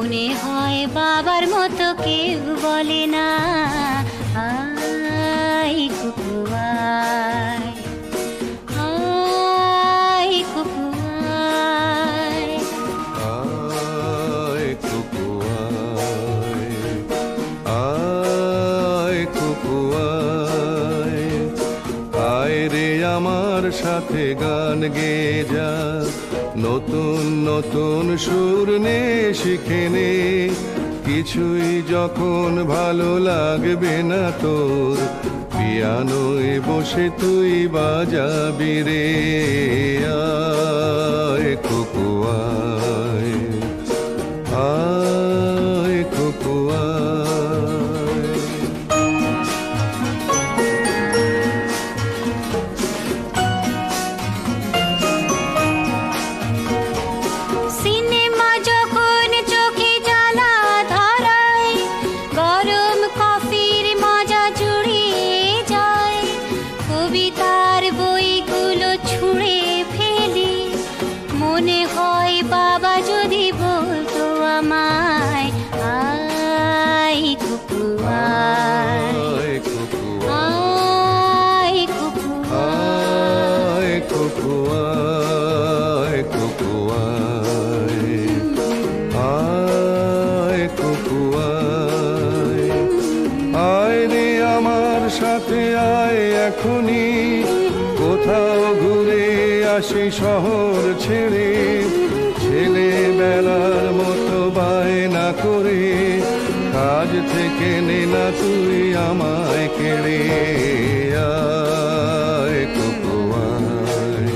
মনে হয় বাবার মতো কেউ বলে না, আয় কুকু আয়, আয় কুকু আয়, আয় কুকু আয়, আয় কুকু আয়, আয় রে আমার সাথে গান গেয়ে যা, নতুন নতুন সুর নে শিখে নে, কিছুই যখন ভালো লাগবে না তোর, পিয়ানোয় বসে তুই বাজাবি রে, আয় কুকু আয়, আয় কুকু আয়। সিনেমা যখন চোখে জ্বালা ধরায়, গরম কফির মজা জুড়িয়ে যায়, কবিতার বইগুলো ছুঁড়ে ফেলি, মনে হয় বাবা যদি বলতো আমায়, আয় কুকু আয়, আয় কুকু আয় কুকু আয়, কুকু আয়, কুকু আয়, আয় কুকু আয়, আয় রে আমার সাথে আয় এখনি, কোথাও ঘুরে আসি শহর ছেড়ে, ছেলেবেলার মতো বায়না করে, কাজ থেকে নে না তুই আমায় কেড়ে, আয় কুকু আয়,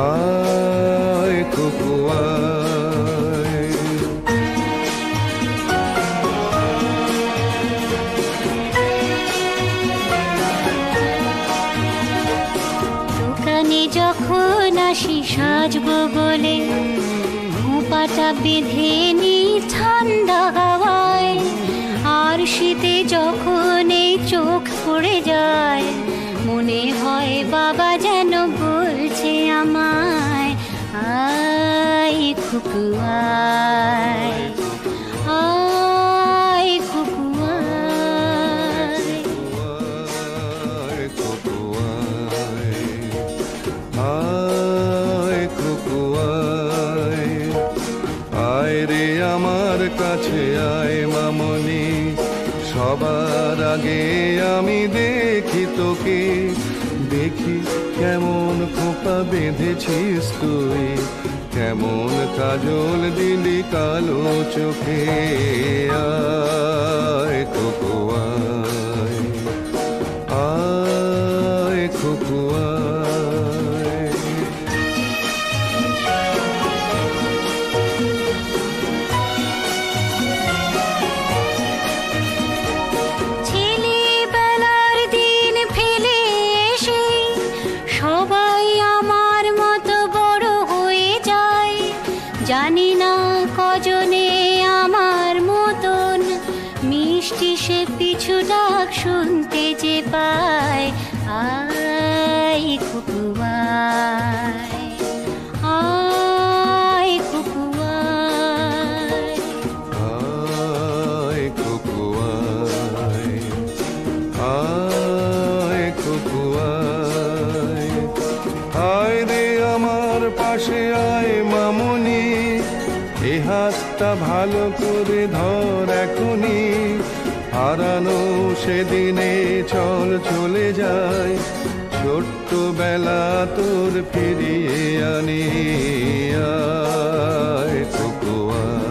আয় কুকু আয়। দোকানে যখন আসি সাজবো বলে, খোঁপাটা বেঁধে নি ঠান্ডা হাওয়ায়, আর শীতে যখন এই চোখ পড়ে যায়, মনে হয় বাবা যেন বলছে আমায়, আয় কুকু আয়, আয় কুকু আয়, আয় কুকু আয়, আয় কুকু আয়, আয় রে আমার কাছে আয় মামনি, সবার আগে আমি দেখি তোকে, দেখি কেমন খোপা বেঁধেছিস তুই, কেমন কাজল দিলি কালো চোখে, আয় কুকু আয়, আয় কুকু আয়। ছেলেবেলার দিন ফেলে এসে সবাই আমার মতো বড় হয়ে যায়, জানি না কজনে আমার মতন মিষ্টি সে পিছু ডাক শুনতে যে পায়, আয় কুকু আয়, আয় কুকু আয়, আয় কুকু আয়, আয় কুকু আয়, আয় রে আমার পাশে আয় মামনি, এ হাতটা ভালো করে ধর এখনি, হারানো সেদিনে চল চলে যায়, ছোট্টবেলা তোর ফিরিয়ে আনি, আয় কুকু আয়।